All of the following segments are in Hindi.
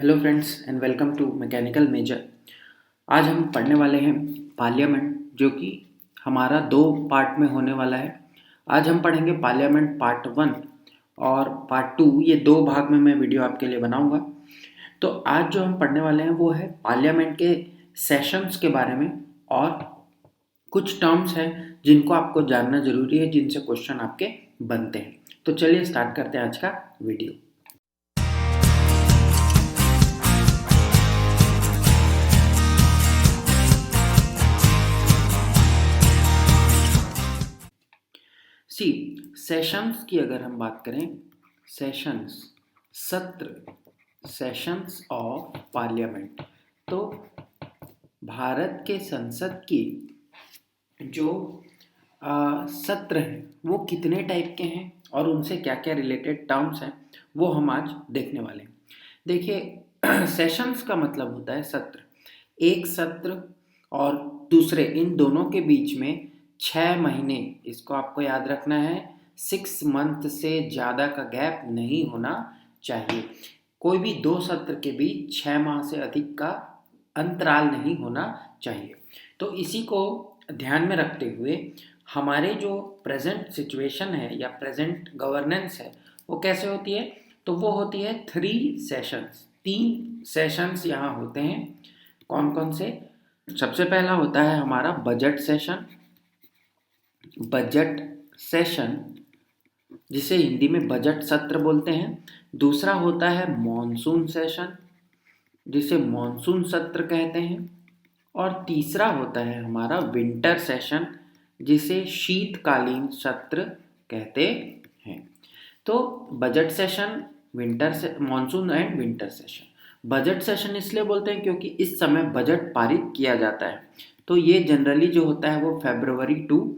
Hello friends and welcome to mechanical major. आज हम पढ़ने वाले हैं पार्लियामेंट, जो कि हमारा 2 पार्ट में होने वाला है। आज हम पढ़ेंगे पार्लियामेंट पार्ट 1 और पार्ट 2। ये 2 भाग में मैं वीडियो आपके लिए बनाऊंगा। तो आज जो हम पढ़ने वाले हैं वो है पार्लियामेंट के सेशंस के बारे में, और कुछ टर्म्स हैं जिनको आपको जानना ज़रूरी है, जिनसे क्वेश्चन आपके बनते हैं। तो चलिए स्टार्ट करते हैं आज का वीडियो। सी सेशंस की अगर हम बात करें, सेशंस सत्र, सेशंस ऑफ पार्लियामेंट, तो भारत के संसद की जो सत्र हैं वो कितने टाइप के हैं और उनसे क्या क्या रिलेटेड टर्म्स हैं वो हम आज देखने वाले हैं। देखिए सेशंस का मतलब होता है सत्र। एक सत्र और दूसरे, इन दोनों के बीच में 6 महीने, इसको आपको याद रखना है, 6 मंथ से ज़्यादा का गैप नहीं होना चाहिए। कोई भी 2 सत्र के बीच 6 माह से अधिक का अंतराल नहीं होना चाहिए। तो इसी को ध्यान में रखते हुए हमारे जो प्रेजेंट सिचुएशन है या प्रेजेंट गवर्नेंस है वो कैसे होती है, तो वो होती है 3 सेशंस। 3 सेशंस यहाँ होते हैं। कौन कौन से? सबसे पहला होता है हमारा बजट सेशन, बजट सेशन जिसे हिंदी में बजट सत्र बोलते हैं। दूसरा होता है मॉनसून सेशन, जिसे मॉनसून सत्र कहते हैं। और तीसरा होता है हमारा विंटर सेशन, जिसे शीतकालीन सत्र कहते हैं। तो बजट सेशन, विंटर से monsoon and winter session. Budget session इसलिए बोलते हैं क्योंकि इस समय बजट पारित किया जाता है। तो ये जनरली जो होता है वो फरवरी टू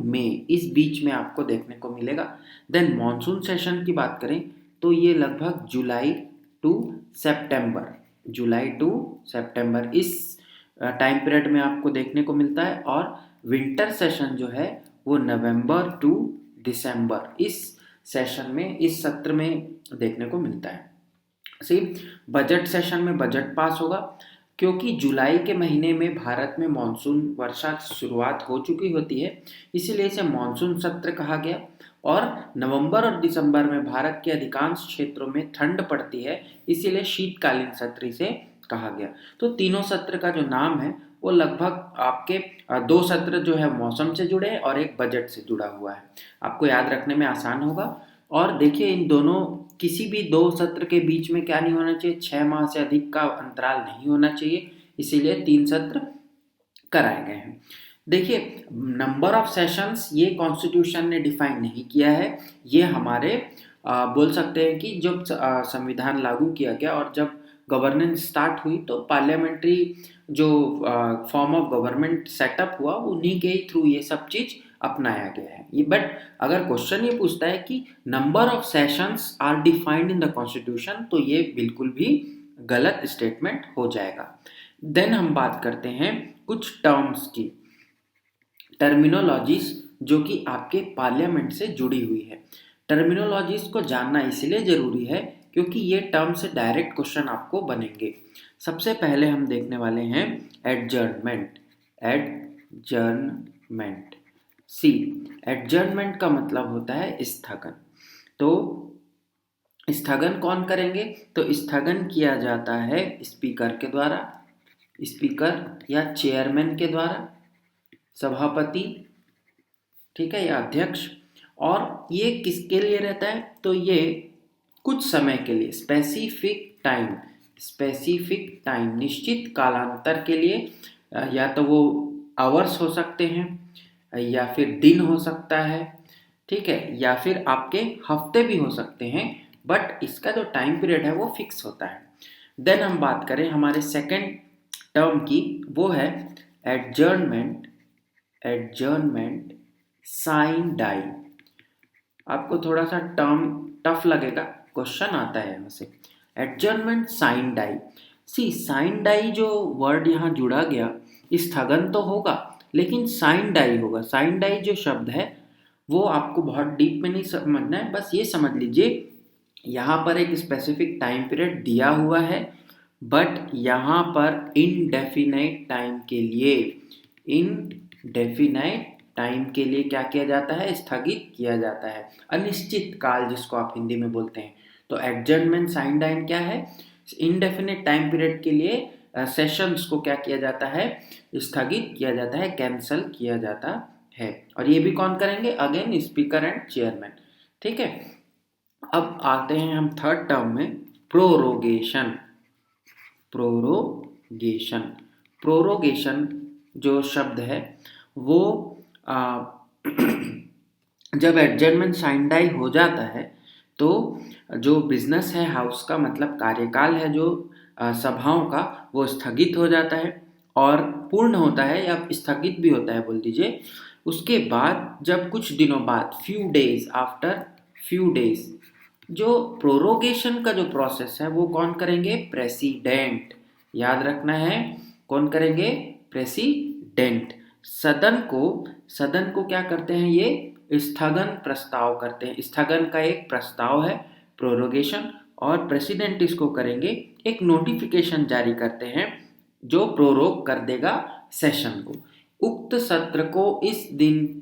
मई, इस बीच में आपको देखने को मिलेगा। देन मॉनसून सेशन की बात करें तो ये लगभग जुलाई टू सितंबर इस टाइम पीरियड में आपको देखने को मिलता है। और विंटर सेशन जो है वो नवंबर टू दिसंबर इस सेशन में, इस सत्र में देखने को मिलता है। बजट सेशन में बजट पास होगा, क्योंकि जुलाई के महीने में भारत में मॉनसून वर्षा की शुरुआत हो चुकी होती है, इसीलिए इसे मॉनसून सत्र कहा गया। और नवंबर और दिसंबर में भारत के अधिकांश क्षेत्रों में ठंड पड़ती है, इसीलिए शीतकालीन सत्र इसे कहा गया। तो तीनों सत्र का जो नाम है वो लगभग आपके 2 सत्र जो है मौसम से जुड़े हैं और एक बजट से जुड़ा हुआ है। आपको याद रखने में आसान होगा। और देखिए इन दोनों, किसी भी 2 सत्र के बीच में क्या नहीं होना चाहिए, 6 माह से अधिक का अंतराल नहीं होना चाहिए, इसीलिए 3 सत्र कराए गए हैं। देखिए नंबर ऑफ सेशंस ये कॉन्स्टिट्यूशन ने डिफाइन नहीं किया है। ये हमारे बोल सकते हैं कि जब संविधान लागू किया गया और जब गवर्नेंस स्टार्ट हुई तो पार्लियामेंट्री जो फॉर्म ऑफ गवर्नमेंट सेटअप हुआ उन्हीं के थ्रू ये सब चीज़ अपनाया गया है। ये बट अगर क्वेश्चन ये पूछता है कि number of sessions are defined in the constitution, तो ये बिल्कुल भी गलत स्टेटमेंट हो जाएगा। देन हम बात करते हैं कुछ टर्म्स की, टर्मिनोलॉजीज जो कि आपके पार्लियामेंट से जुड़ी हुई है। टर्मिनोलॉजीज को जानना इसलिए ज़रूरी है क्योंकि ये टर्म से डायरेक्ट क्वेश्चन आपको बनेंगे। सबसे पहले हम देखने वाले हैं एडजर्नमेंट। एडजर्नमेंट एडजर्नमेंट का मतलब होता है स्थगन। तो स्थगन कौन करेंगे? तो स्थगन किया जाता है स्पीकर के द्वारा, स्पीकर या चेयरमैन के द्वारा, सभापति, ठीक है, या अध्यक्ष। और ये किसके लिए रहता है? तो ये कुछ समय के लिए, स्पेसिफिक टाइम, निश्चित कालांतर के लिए, या तो वो आवर्स हो सकते हैं या फिर दिन हो सकता है, ठीक है, या फिर आपके हफ्ते भी हो सकते हैं, बट इसका जो टाइम पीरियड है वो फिक्स होता है। देन हम बात करें हमारे सेकेंड टर्म की, वो है एडजर्नमेंट साइन डाई। आपको थोड़ा सा टर्म टफ लगेगा, क्वेश्चन आता है यहाँ से। Adjournment sine die, sine die जो वर्ड यहाँ जुड़ा गया, स्थगन तो होगा लेकिन साइन डाई होगा। साइन डाई जो शब्द है वो आपको बहुत डीप में नहीं समझना है, बस ये समझ लीजिए यहाँ पर एक स्पेसिफिक टाइम पीरियड दिया हुआ है, बट यहाँ पर इनडेफिनाइट टाइम के लिए, इनडेफिनाइट टाइम के लिए क्या किया जाता है, स्थगित किया जाता है, अनिश्चित काल जिसको आप हिंदी में बोलते हैं। तो एडजर्नमेंट साइन डाइन क्या है, इनडेफिनेट टाइम पीरियड के लिए सेशंस को क्या किया जाता है, स्थगित किया जाता है, कैंसल किया जाता है। और ये भी कौन करेंगे, अगेन स्पीकर एंड चेयरमैन। ठीक है, अब आते हैं हम थर्ड टर्म में, प्रोरोगेशन। प्रोरोगेशन, प्रोरोगेशन जो शब्द है वो जब एडजर्नमेंट साइन डाई हो जाता है तो जो बिजनेस है हाउस का, मतलब कार्यकाल है जो सभाओं का, वो स्थगित हो जाता है और पूर्ण होता है, या स्थगित भी होता है बोल दीजिए। उसके बाद जब कुछ दिनों बाद, few days after, few days, जो प्रोरोगेशन का जो प्रोसेस है वो कौन करेंगे, प्रेसिडेंट। याद रखना है, कौन करेंगे, प्रेसिडेंट। सदन को क्या करते हैं, ये स्थगन प्रस्ताव करते हैं, स्थगन का एक प्रस्ताव है प्रोरोगेशन, और प्रेसिडेंट इसको करेंगे, एक नोटिफिकेशन जारी करते हैं जो प्रोरोग कर देगा सेशन को। उक्त सत्र को इस दिन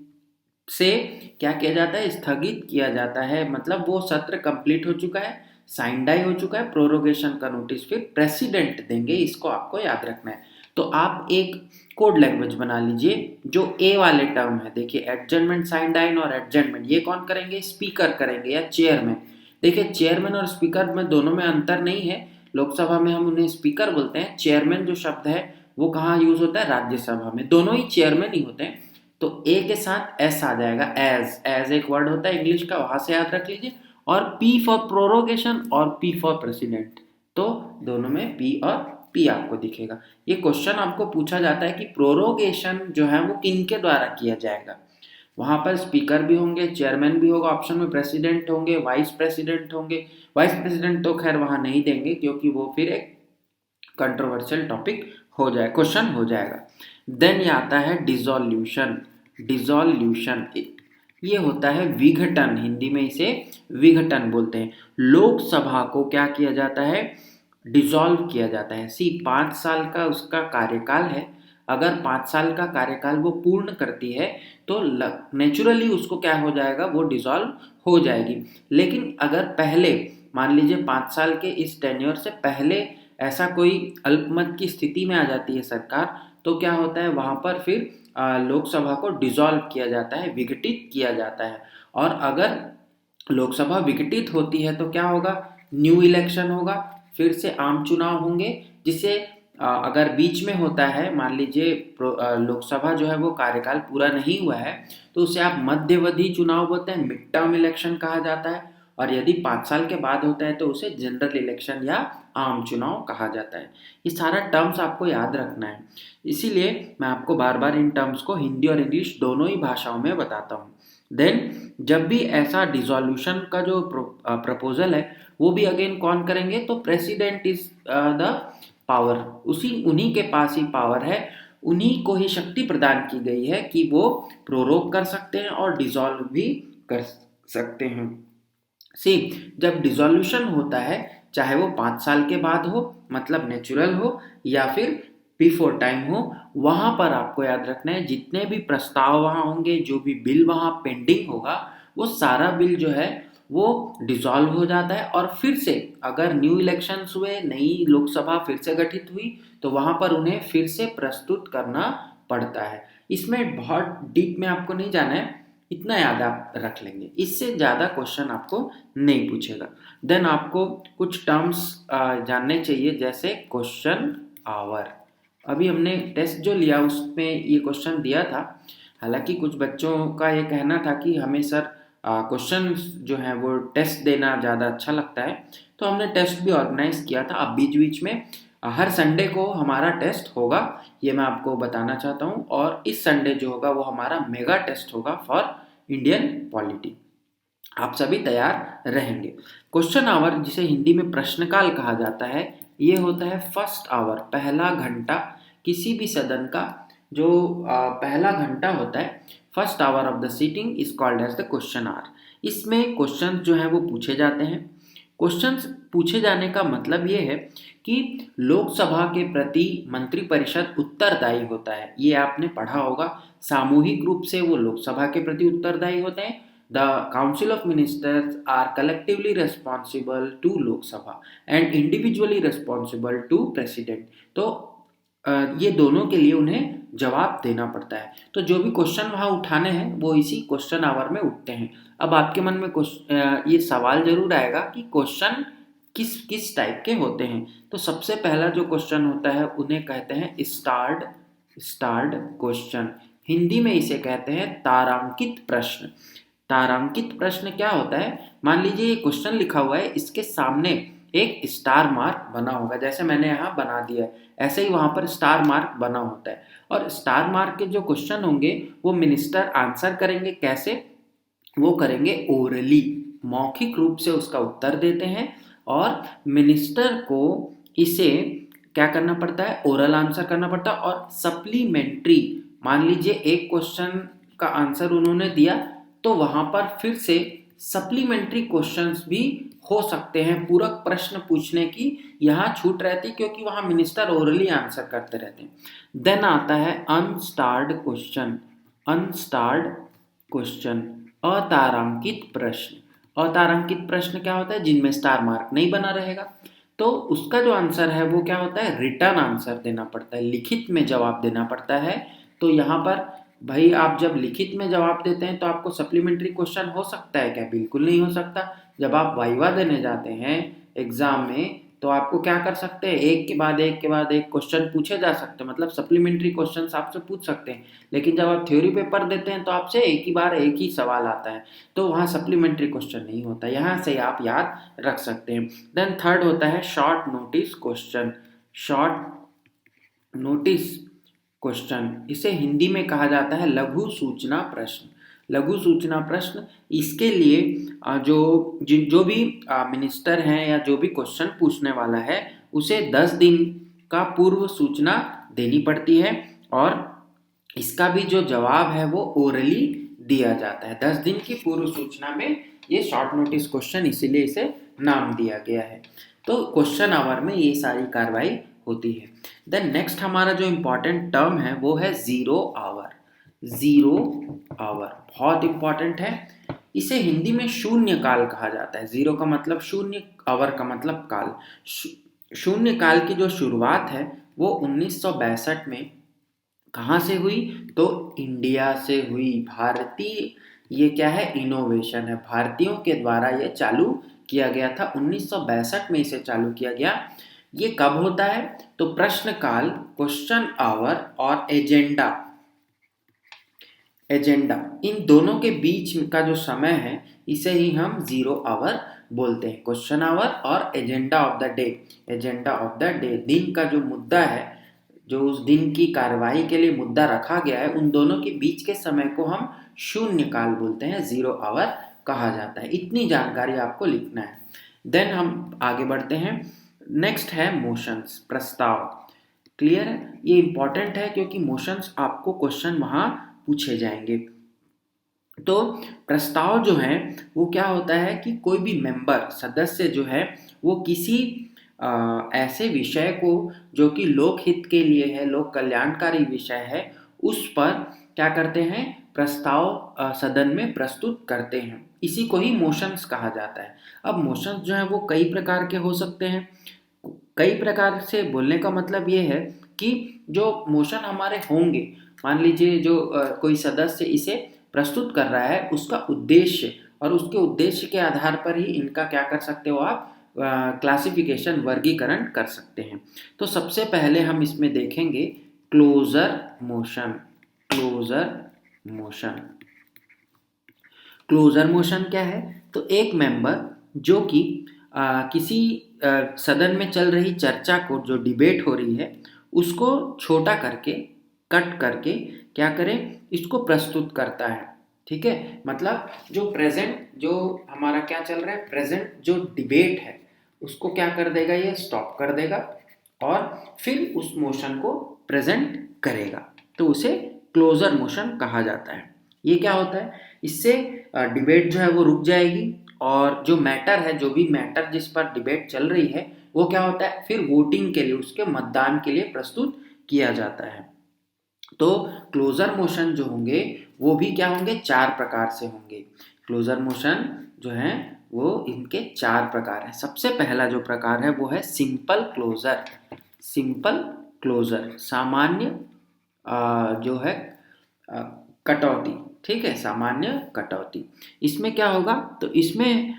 से क्या किया जाता है, स्थगित किया जाता है, मतलब वो सत्र कंप्लीट हो चुका है, साइन डाई हो चुका है, प्रोरोगेशन का नोटिस फिर प्रेसिडेंट देंगे, इसको आपको याद रखना है। तो आप एक कोड लैंग्वेज बना लीजिए जो ए वाले टर्म है। देखिए एडजर्नमेंट, साइन डाइन और एडजर्नमेंट ये कौन करेंगे, स्पीकर करेंगे या चेयरमैन। देखिए चेयरमैन और स्पीकर में दोनों में अंतर नहीं है, लोकसभा में हम उन्हें स्पीकर बोलते हैं, चेयरमैन जो शब्द है वो कहाँ यूज होता है, राज्यसभा में, दोनों ही चेयरमैन ही होते हैं। तो ए के साथ एस आ जाएगा, एज, एज एक वर्ड होता है इंग्लिश का, वहां से याद रख लीजिए। और पी फॉर प्रोरोगेशन और पी फॉर प्रेसिडेंट, तो दोनों में पी और पी आपको दिखेगा। ये क्वेश्चन आपको पूछा जाता है कि प्रोरोगेशन जो है वो किनके द्वारा किया जाएगा। वहां पर स्पीकर भी होंगे, चेयरमैन भी होगा, ऑप्शन में प्रेसिडेंट होंगे, वाइस प्रेसिडेंट होंगे। वाइस प्रेसिडेंट तो खैर वहां नहीं देंगे क्योंकि वो फिर एक कंट्रोवर्शियल टॉपिक हो जाए, क्वेश्चन हो जाएगा। देन ये आता है डिसॉल्यूशन। डिसॉल्यूशन ये होता है विघटन, हिंदी में इसे विघटन बोलते हैं। लोकसभा को क्या किया जाता है, डिसॉल्व किया जाता है। 5 साल का उसका कार्यकाल है, अगर 5 साल का कार्यकाल वो पूर्ण करती है तो नेचुरली उसको क्या हो जाएगा, वो डिसॉल्व हो जाएगी। लेकिन अगर पहले मान लीजिए 5 साल के इस टेन्योर से पहले ऐसा कोई अल्पमत की स्थिति में आ जाती है सरकार, तो क्या होता है वहां पर फिर लोकसभा को डिसॉल्व किया जाता है, विघटित किया जाता है। और अगर लोकसभा विघटित होती है तो क्या होगा, न्यू इलेक्शन होगा, फिर से आम चुनाव होंगे, जिसे अगर बीच में होता है, मान लीजिए लोकसभा जो है वो कार्यकाल पूरा नहीं हुआ है, तो उसे आप मध्यावधि चुनाव बोलते हैं, मिड टर्म इलेक्शन कहा जाता है। और यदि 5 साल के बाद होता है तो उसे जनरल इलेक्शन या आम चुनाव कहा जाता है। ये सारा टर्म्स आपको याद रखना है, इसीलिए मैं आपको बार बार इन टर्म्स को हिंदी और इंग्लिश दोनों ही भाषाओं में बताता हूँ। देन जब भी ऐसा डिसॉल्यूशन का जो प्रपोजल है वो भी अगेन कौन करेंगे, तो प्रेसिडेंट इज द पावर, उन्हीं के पास ही पावर है, उन्हीं को ही शक्ति प्रदान की गई है कि वो प्रोरोग कर सकते हैं और डिसॉल्व भी कर सकते हैं। सी जब डिसॉल्यूशन होता है, चाहे वो 5 साल के बाद हो, मतलब नेचुरल हो, या फिर बिफोर टाइम हो, वहां पर आपको याद रखना है जितने भी प्रस्ताव वहां होंगे, जो भी बिल वहां पेंडिंग होगा, वो सारा बिल जो है वो डिसॉल्व हो जाता है। और फिर से अगर न्यू इलेक्शंस हुए, नई लोकसभा फिर से गठित हुई, तो वहां पर उन्हें फिर से प्रस्तुत करना पड़ता है। इसमें बहुत डीप में आपको नहीं जाना है, इतना याद आप रख लेंगे, इससे ज़्यादा क्वेश्चन आपको नहीं पूछेगा। देन आपको कुछ टर्म्स जानने चाहिए, जैसे क्वेश्चन आवर। अभी हमने टेस्ट जो लिया उसमें ये क्वेश्चन दिया था, हालांकि कुछ बच्चों का ये कहना था कि हमें सर क्वेश्चन जो है वो टेस्ट देना ज़्यादा अच्छा लगता है, तो हमने टेस्ट भी ऑर्गेनाइज किया था। अब बीच बीच में हर संडे को हमारा टेस्ट होगा, ये मैं आपको बताना चाहता हूँ। और इस संडे जो होगा वो हमारा मेगा टेस्ट होगा फॉर इंडियन पॉलिटी। आप सभी तैयार रहेंगे। क्वेश्चन आवर, जिसे हिंदी में प्रश्नकाल कहा जाता है, ये होता है फर्स्ट आवर, पहला घंटा। किसी भी सदन का जो पहला घंटा होता है, first hour of the sitting is called as the question hour. इसमें क्वेश्चन जो है वो पूछे जाते हैं, क्वेश्चंस पूछे जाने का मतलब ये है कि लोकसभा के प्रति मंत्रिपरिषद उत्तरदायी होता है। ये आपने पढ़ा होगा, सामूहिक रूप से वो लोकसभा के प्रति उत्तरदायी होते हैं। The council of ministers are collectively responsible to Lok Sabha and individually responsible to president. तो ये दोनों के लिए उन्हें जवाब देना पड़ता है। तो जो भी क्वेश्चन वहाँ उठाने हैं वो इसी क्वेश्चन आवर में उठते हैं। अब आपके मन में ये सवाल जरूर आएगा कि क्वेश्चन किस किस टाइप के होते हैं। तो सबसे पहला जो क्वेश्चन होता है उन्हें कहते हैं स्टार्ड क्वेश्चन। हिंदी में इसे कहते हैं तारांकित प्रश्न। तारांकित प्रश्न क्या होता है? मान लीजिए ये क्वेश्चन लिखा हुआ है, इसके सामने एक स्टार मार्क बना होगा, जैसे मैंने यहाँ बना दिया है, ऐसे ही वहाँ पर स्टार मार्क बना होता है। और स्टार मार्क के जो क्वेश्चन होंगे वो मिनिस्टर आंसर करेंगे। कैसे? वो करेंगे ओरली, मौखिक रूप से उसका उत्तर देते हैं और मिनिस्टर को इसे क्या करना पड़ता है? ओरल आंसर करना पड़ता है। और सप्लीमेंट्री, मान लीजिए एक क्वेश्चन का आंसर उन्होंने दिया तो वहां पर फिर से सप्लीमेंट्री क्वेश्चंस भी हो सकते हैं। पूरक प्रश्न पूछने की यहाँ छूट रहती क्योंकि वहां मिनिस्टर ओरली आंसर करते रहते हैं। देन आता है अनस्टार्ड क्वेश्चन। अनस्टार्ड क्वेश्चन, अतारांकित प्रश्न। अतारांकित प्रश्न क्या होता है? जिनमें स्टार मार्क नहीं बना रहेगा। तो उसका जो आंसर है वो क्या होता है? रिटर्न आंसर देना पड़ता है, लिखित में जवाब देना पड़ता है। तो यहाँ पर भाई आप जब लिखित में जवाब देते हैं तो आपको सप्लीमेंट्री क्वेश्चन हो सकता है क्या? बिल्कुल नहीं हो सकता। जब आप वाइवा देने जाते हैं एग्जाम में तो आपको क्या कर सकते हैं? एक के बाद एक क्वेश्चन पूछे जा सकते हैं, मतलब सप्लीमेंट्री क्वेश्चंस आपसे पूछ सकते हैं। लेकिन जब आप थ्योरी पेपर देते हैं तो आपसे एक ही बार एक ही सवाल आता है, तो वहाँ सप्लीमेंट्री क्वेश्चन नहीं होता। यहाँ से आप याद रख सकते हैं। देन थर्ड होता है short notice question. Short notice question, इसे हिंदी में कहा जाता है लघु सूचना प्रश्न। लघु सूचना प्रश्न, इसके लिए जो भी मिनिस्टर हैं या जो भी क्वेश्चन पूछने वाला है उसे 10 दिन का पूर्व सूचना देनी पड़ती है और इसका भी जो जवाब है वो ओरली दिया जाता है। 10 दिन की पूर्व सूचना में ये शॉर्ट नोटिस क्वेश्चन, इसीलिए इसे नाम दिया गया है। तो क्वेश्चन आवर में ये सारी कार्रवाई होती है। देन नेक्स्ट हमारा जो इम्पोर्टेंट टर्म है वो है जीरो आवर। जीरो आवर बहुत इंपॉर्टेंट है। इसे हिंदी में शून्य काल कहा जाता है। जीरो का मतलब शून्य, आवर का मतलब काल। शून्य काल की जो शुरुआत है वो 1962 में कहाँ से हुई? तो इंडिया से हुई। भारतीय, ये क्या है? इनोवेशन है, भारतीयों के द्वारा ये चालू किया गया था। 1962 में इसे चालू किया गया। ये कब होता है? तो प्रश्न काल, क्वेश्चन आवर और एजेंडा, इन दोनों के बीच का जो समय है इसे ही हम जीरो आवर बोलते हैं। क्वेश्चन आवर और agenda of the day. Agenda of the day, दिन का जो मुद्दा है, जो उस दिन की कार्रवाई के लिए मुद्दा रखा गया है, उन दोनों के बीच के समय को हम शून्य काल बोलते हैं, जीरो आवर कहा जाता है। इतनी जानकारी आपको लिखना है। देन हम आगे बढ़ते हैं। नेक्स्ट है मोशंस, प्रस्ताव। क्लियर है? ये इंपॉर्टेंट है क्योंकि मोशंस आपको क्वेश्चन वहां पूछे जाएंगे। तो प्रस्ताव जो है वो क्या होता है कि कोई भी मेंबर, सदस्य जो है वो किसी ऐसे विषय को जो कि लोकहित के लिए है, लोक कल्याणकारी विषय है, उस पर क्या करते हैं? प्रस्ताव सदन में प्रस्तुत करते हैं। इसी को ही मोशंस कहा जाता है। अब मोशंस जो है वो कई प्रकार के हो सकते हैं। कई प्रकार से बोलने का मतलब ये है कि जो मोशन हमारे होंगे, मान लीजिए जो कोई सदस्य इसे प्रस्तुत कर रहा है, उसका उद्देश्य और उसके उद्देश्य के आधार पर ही इनका क्या कर सकते हो आप? क्लासिफिकेशन, वर्गीकरण कर सकते हैं। तो सबसे पहले हम इसमें देखेंगे closure motion. Closure motion, closure motion क्या है? तो एक मेंबर जो कि किसी सदन में चल रही चर्चा को, जो डिबेट हो रही है, उसको छोटा करके, कट करके क्या करें? इसको प्रस्तुत करता है। ठीक है, मतलब जो प्रेजेंट, जो हमारा क्या चल रहा है, प्रेजेंट जो डिबेट है, उसको क्या कर देगा? ये स्टॉप कर देगा और फिर उस मोशन को प्रेजेंट करेगा। तो उसे क्लोजर मोशन कहा जाता है। ये क्या होता है? इससे डिबेट जो है वो रुक जाएगी और जो मैटर है, जो भी मैटर जिस पर डिबेट चल रही है, वो क्या होता है, फिर वोटिंग के लिए, उसके मतदान के लिए प्रस्तुत किया जाता है। तो क्लोजर मोशन जो होंगे वो भी क्या होंगे, 4 प्रकार से होंगे। क्लोजर मोशन जो है वो इनके 4 प्रकार हैं। सबसे पहला जो प्रकार है वो है सिंपल क्लोजर। सिंपल क्लोजर, सामान्य जो है कटौती, ठीक है, सामान्य कटौती। इसमें क्या होगा, तो इसमें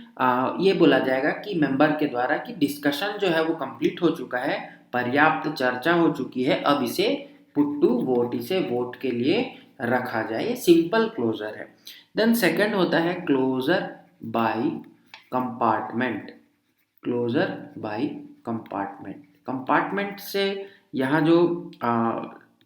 ये बोला जाएगा कि मेंबर के द्वारा कि डिस्कशन जो है वो कंप्लीट हो चुका है, पर्याप्त चर्चा हो चुकी है, अब इसे पुट टू वोट, इसे वोट के लिए रखा जाए। ये सिंपल क्लोजर है। देन सेकंड होता है closure by compartment. Closure by compartment. Compartment से यहाँ जो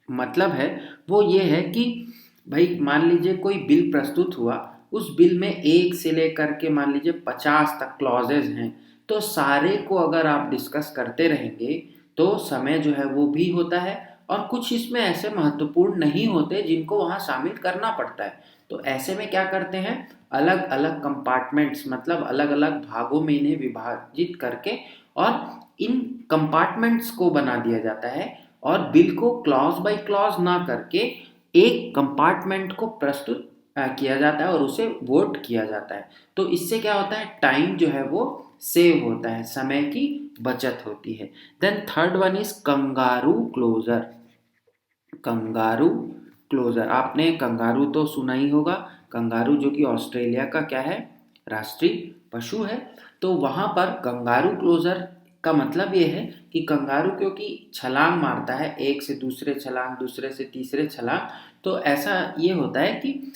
मतलब है वो ये है कि भाई मान लीजिए कोई बिल प्रस्तुत हुआ, उस बिल में 1 से लेकर के मान लीजिए 50 तक क्लॉजेज हैं, तो सारे को अगर आप डिस्कस करते रहेंगे तो समय जो है वो भी होता है, और कुछ इसमें ऐसे महत्वपूर्ण नहीं होते जिनको वहाँ शामिल करना पड़ता है। तो ऐसे में क्या करते हैं, अलग अलग कंपार्टमेंट्स, मतलब अलग अलग भागों में इन्हें विभाजित करके और इन कंपार्टमेंट्स को बना दिया जाता है, और बिल को क्लॉज बाय क्लॉज ना करके एक कंपार्टमेंट को प्रस्तुत किया जाता है और उसे वोट किया जाता है। तो इससे क्या होता है, टाइम जो है वो सेव होता है, समय की बचत होती है। Then third one is kangaroo closure. Kangaroo closure, आपने कंगारू तो सुना ही होगा। कंगारू जो कि ऑस्ट्रेलिया का क्या है, राष्ट्रीय पशु है। तो वहाँ पर कंगारू क्लोजर का मतलब ये है कि कंगारू क्योंकि छलांग मारता है, एक से दूसरे छलांग, दूसरे से तीसरे छलांग, तो ऐसा ये होता है कि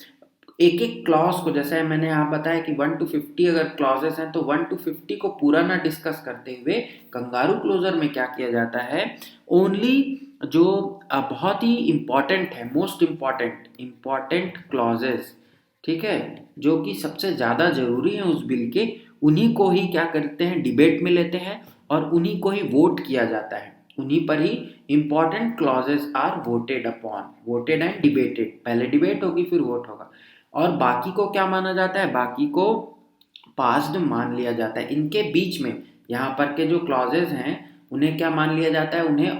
एक एक क्लॉज को, जैसे मैंने यहाँ बताया कि 1 to 50 अगर क्लॉजेस हैं तो 1 to 50 को पूरा ना डिस्कस करते हुए कंगारू क्लोजर में क्या किया जाता है, ओनली जो बहुत ही इम्पॉर्टेंट है, मोस्ट इम्पॉर्टेंट क्लॉजेस, ठीक है, जो कि सबसे ज़्यादा जरूरी है उस बिल के, उन्हीं को ही क्या करते हैं, डिबेट में लेते हैं और उन्हीं को ही वोट किया जाता है। उन्हीं पर ही important clauses are voted upon, voted and debated, पहले डिबेट होगी फिर वोट होगा। और बाकी को क्या माना जाता है, बाकी को पास्ड मान लिया जाता है। इनके बीच में यहाँ पर के जो क्लॉजेज हैं उन्हें क्या मान लिया जाता है, उन्हें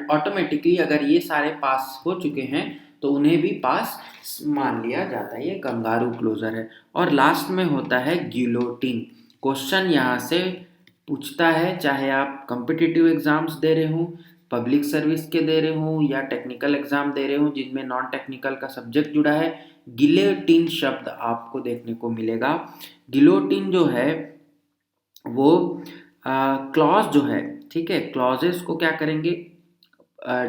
ऑटोमेटिकली अगर ये सारे पास हो चुके हैं तो उन्हें भी पास मान लिया जाता है। ये कंगारू क्लोजर है। और लास्ट में होता है गिलोटिन। क्वेश्चन यहाँ से पूछता है, चाहे आप कॉम्पिटिटिव एग्जाम्स दे रहे हो, पब्लिक सर्विस के दे रहे हो या टेक्निकल एग्जाम दे रहे हो जिनमें नॉन टेक्निकल का सब्जेक्ट जुड़ा है, गिलोटिन शब्द आपको देखने को मिलेगा। गिलोटिन जो है वो क्लॉज जो है, ठीक है, क्लॉजेस को क्या करेंगे,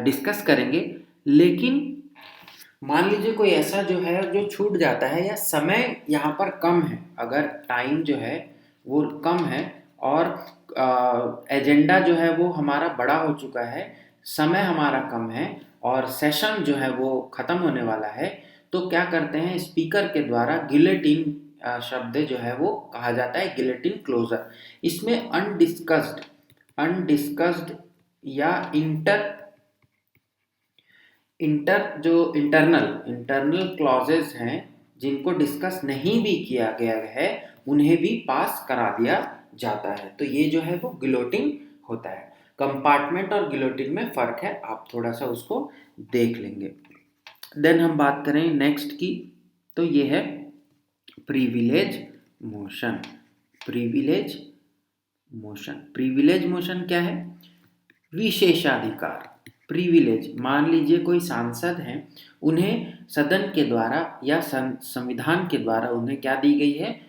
डिस्कस करेंगे, लेकिन मान लीजिए कोई ऐसा जो है जो छूट जाता है या समय यहाँ पर कम है, अगर टाइम जो है वो कम है और एजेंडा जो है वो हमारा बड़ा हो चुका है, समय हमारा कम है और सेशन जो है वो ख़त्म होने वाला है, तो क्या करते हैं, स्पीकर के द्वारा गिलेटिन शब्द जो है वो कहा जाता है, गिलेटिन क्लोजर। इसमें अनडिस्कस्ड या इंटरनल क्लॉजेस हैं जिनको डिस्कस नहीं भी किया गया है, उन्हें भी पास करा दिया जाता है। तो ये जो है वो गिलोटिन होता है। कंपार्टमेंट और गिलोटिन में फर्क है, आप थोड़ा सा उसको देख लेंगे। देन हम बात करें नेक्स्ट की, तो ये है प्रिविलेज मोशन। प्रिविलेज मोशन क्या है, विशेषाधिकार। प्रिविलेज, मान लीजिए कोई सांसद हैं, उन्हें सदन के द्वारा या संविधान के द्वारा उन्हें क्या दी गई है,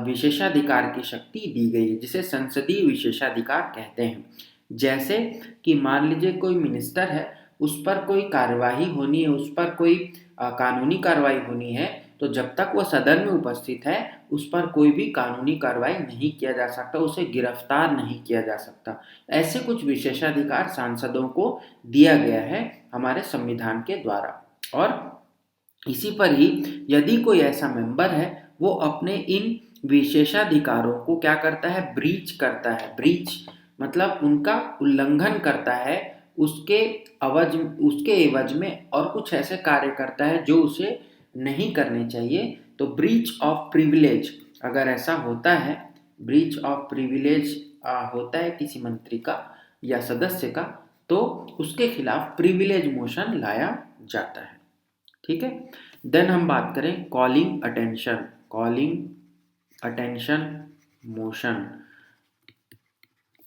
विशेषाधिकार की शक्ति दी गई है, जिसे संसदीय विशेषाधिकार कहते हैं। जैसे कि मान लीजिए कोई मिनिस्टर है, उस पर कोई कार्यवाही होनी है, उस पर कोई कानूनी कार्रवाई होनी है, तो जब तक वो सदन में उपस्थित है उस पर कोई भी कानूनी कार्रवाई नहीं किया जा सकता, उसे गिरफ्तार नहीं किया जा सकता। ऐसे कुछ विशेषाधिकार सांसदों को दिया गया है हमारे संविधान के द्वारा। और इसी पर ही यदि कोई ऐसा मेंबर है वो अपने इन विशेषाधिकारों को क्या करता है, ब्रीच करता है। ब्रीच मतलब उनका उल्लंघन करता है, उसके एवज में और कुछ ऐसे कार्य करता है जो उसे नहीं करने चाहिए, तो ब्रीच ऑफ प्रिविलेज अगर ऐसा होता है, ब्रीच ऑफ प्रिविलेज होता है किसी मंत्री का या सदस्य का, तो उसके खिलाफ प्रिविलेज मोशन लाया जाता है। ठीक है। देन हम बात करें calling attention motion.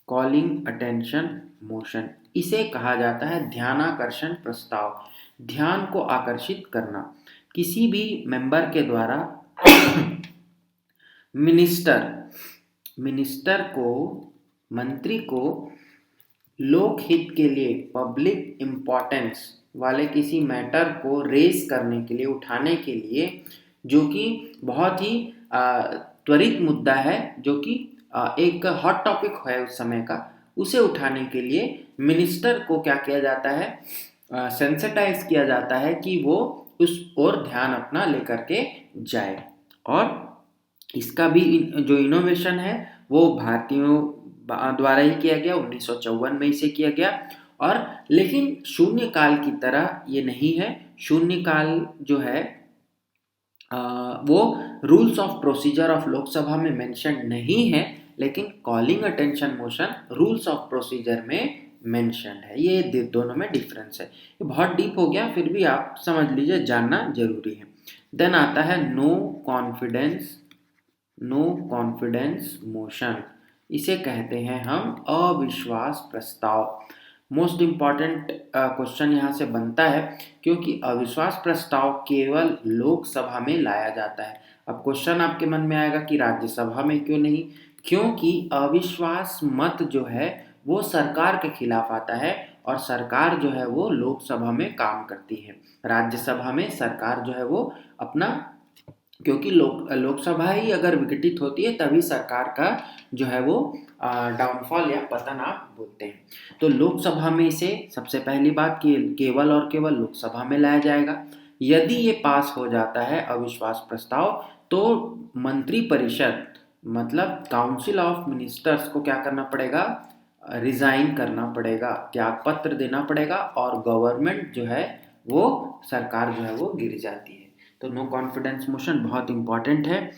Calling attention motion, इसे कहा जाता है ध्यानाकर्षण प्रस्ताव। ध्यान को आकर्षित करना, किसी भी मेंबर के द्वारा मंत्री को लोकहित के लिए, पब्लिक इम्पोर्टेंस वाले किसी मैटर को रेज करने के लिए, उठाने के लिए, जो कि बहुत ही त्वरित मुद्दा है, जो कि एक हॉट टॉपिक है उस समय का, उसे उठाने के लिए मिनिस्टर को क्या किया जाता है, सेंसिटाइज किया जाता है कि वो उस ओर ध्यान अपना लेकर के जाए। और इसका भी जो इनोवेशन है वो भारतीयों द्वारा ही किया गया, 1954 में इसे किया गया। और लेकिन शून्य काल की तरह ये नहीं है। शून्य काल जो है वो rules of procedure of Lok Sabha में मेंशन नहीं है, लेकिन calling attention motion rules of procedure में मेंशन है। ये दोनों में डिफरेंस है। ये बहुत डीप हो गया, फिर भी आप समझ लीजिए, जानना जरूरी है। देन आता है नो कॉन्फिडेंस मोशन। इसे कहते हैं हम अविश्वास प्रस्ताव। मोस्ट इम्पॉर्टेंट क्वेश्चन यहाँ से बनता है, क्योंकि अविश्वास प्रस्ताव केवल लोकसभा में लाया जाता है। अब क्वेश्चन आपके मन में आएगा कि राज्यसभा में क्यों नहीं? क्योंकि अविश्वास मत जो है वो सरकार के खिलाफ आता है, और सरकार जो है वो लोकसभा में काम करती है। राज्यसभा में सरकार जो है वो अपना, क्योंकि लोकसभा ही अगर विघटित होती है तभी सरकार का जो है वो डाउनफॉल या पतन आप बोलते हैं। तो लोकसभा में इसे सबसे पहली बात कि केवल और केवल लोकसभा में लाया जाएगा। यदि ये पास हो जाता है अविश्वास प्रस्ताव, तो मंत्रिपरिषद मतलब काउंसिल ऑफ मिनिस्टर्स को क्या करना पड़ेगा, रिजाइन करना पड़ेगा, त्याग पत्र देना पड़ेगा, और गवर्नमेंट जो है वो सरकार जो है वो गिर जाती है। तो नो कॉन्फिडेंस मोशन बहुत इंपॉर्टेंट है।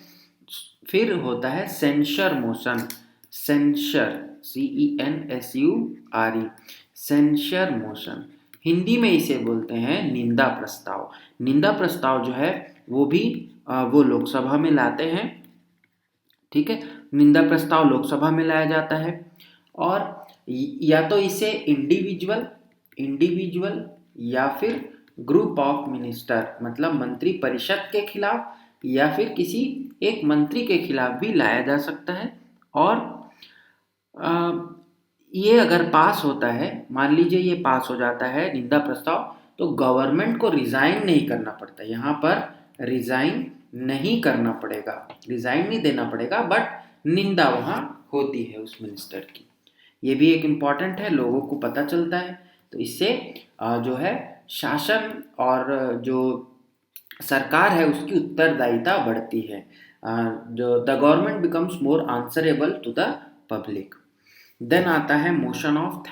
फिर होता है सेंशर मोशन। सेंशर, CENSURE, सेंशर मोशन, हिंदी में इसे बोलते हैं निंदा प्रस्ताव। निंदा प्रस्ताव जो है वो भी वो लोकसभा में लाते हैं। ठीक है, निंदा प्रस्ताव लोकसभा में लाया जाता है, और या तो इसे इंडिविजुअल या फिर ग्रुप ऑफ मिनिस्टर मतलब मंत्री परिषद के खिलाफ, या फिर किसी एक मंत्री के खिलाफ भी लाया जा सकता है। और ये अगर पास होता है, मान लीजिए ये पास हो जाता है निंदा प्रस्ताव, तो गवर्नमेंट को रिजाइन नहीं करना पड़ता। यहाँ पर रिजाइन नहीं करना पड़ेगा, रिजाइन नहीं देना पड़ेगा, बट निंदा वहाँ होती है उस मिनिस्टर की। ये भी एक इम्पॉर्टेंट है, लोगों को पता चलता है। तो इससे जो है शासन और जो सरकार है उसकी उत्तरदायिता बढ़ती है। जो the government becomes more answerable to the public. Then आता है मोशन ऑफ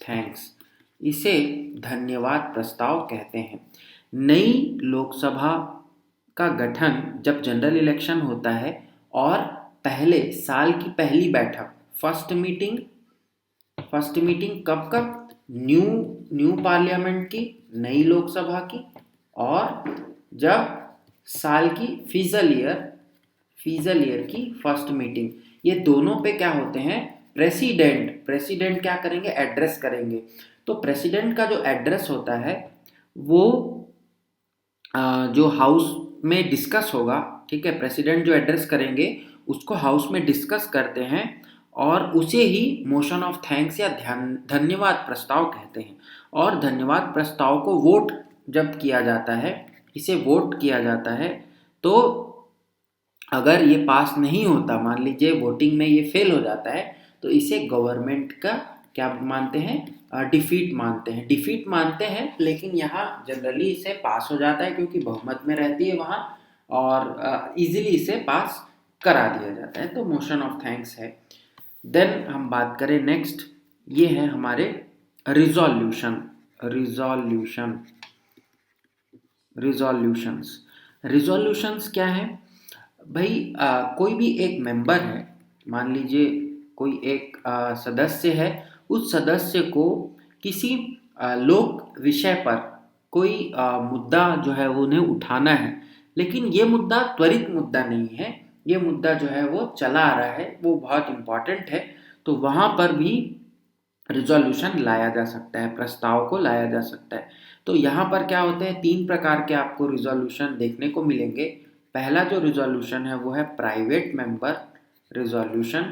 थैंक्स। इसे धन्यवाद प्रस्ताव कहते हैं। नई लोकसभा का गठन जब जनरल इलेक्शन होता है, और पहले साल की पहली बैठक, फर्स्ट मीटिंग कब न्यू पार्लियामेंट की, नई लोकसभा की, और जब साल की फीजल ईयर की फर्स्ट मीटिंग, ये दोनों पे क्या होते हैं, प्रेसिडेंट क्या करेंगे, एड्रेस करेंगे। तो प्रेसिडेंट का जो एड्रेस होता है वो जो हाउस में डिस्कस होगा, ठीक है, प्रेसिडेंट जो एड्रेस करेंगे उसको हाउस में डिस्कस करते हैं, और उसे ही मोशन ऑफ थैंक्स या धन्यवाद प्रस्ताव कहते हैं। और धन्यवाद प्रस्ताव को वोट जब किया जाता है, इसे वोट किया जाता है, तो अगर ये पास नहीं होता, मान लीजिए वोटिंग में ये फेल हो जाता है, तो इसे गवर्नमेंट का क्या मानते हैं, डिफीट मानते हैं। लेकिन यहाँ जनरली इसे पास हो जाता है, क्योंकि बहुमत में रहती है वहाँ, और इजीली इसे पास करा दिया जाता है। तो मोशन ऑफ थैंक्स है। देन हम बात करें नेक्स्ट, ये है हमारे रिजॉल्यूशंस। रिजोल्यूशंस क्या है भाई? कोई भी एक मेंबर है, मान लीजिए कोई एक सदस्य है, उस सदस्य को किसी लोक विषय पर कोई मुद्दा जो है वो उन्हें उठाना है, लेकिन ये मुद्दा त्वरित मुद्दा नहीं है, ये मुद्दा जो है वो चला आ रहा है, वो बहुत इम्पॉर्टेंट है, तो वहाँ पर भी रिजोल्यूशन लाया जा सकता है, प्रस्ताव को लाया जा सकता है। तो यहाँ पर क्या होते हैं, 3 प्रकार के आपको रिजोल्यूशन देखने को मिलेंगे। पहला जो रिजोल्यूशन है वो है private member resolution,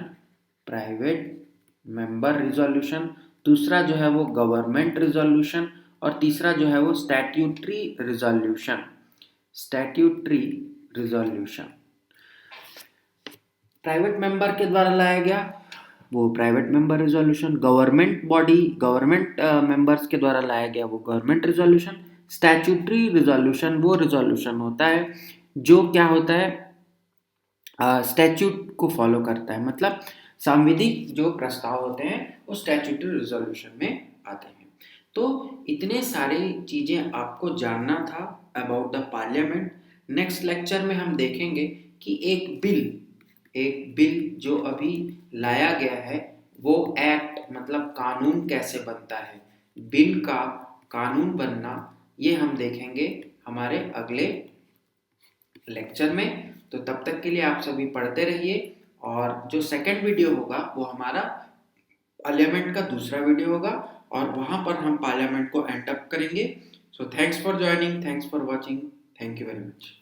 private member resolution. दूसरा जो है वो गवर्नमेंट रिजोल्यूशन, और तीसरा जो है वो statutory resolution, statutory resolution. Private member के द्वारा लाया गया वो private member resolution, government body government members के द्वारा लाया गया वो गवर्नमेंट रिजोल्यूशन। स्टैट्यूटरी रिजोल्यूशन वो रिजोल्यूशन होता है जो क्या होता है, स्टैट्यूट को फॉलो करता है, मतलब सांविधिक जो प्रस्ताव होते हैं वो स्टैट्यूटरी रिजोल्यूशन में आते हैं। तो इतने सारे चीज़ें आपको जानना था about the parliament. Next lecture में हम देखेंगे कि एक बिल जो अभी लाया गया है वो एक्ट मतलब कानून कैसे बनता है, बिल का कानून बनना, ये हम देखेंगे हमारे अगले लेक्चर में। तो तब तक के लिए आप सभी पढ़ते रहिए, और जो सेकंड वीडियो होगा वो हमारा पार्लियामेंट का दूसरा वीडियो होगा, और वहाँ पर हम पार्लियामेंट को एंड अप करेंगे। So thanks for joining, thanks for watching, thank you very much.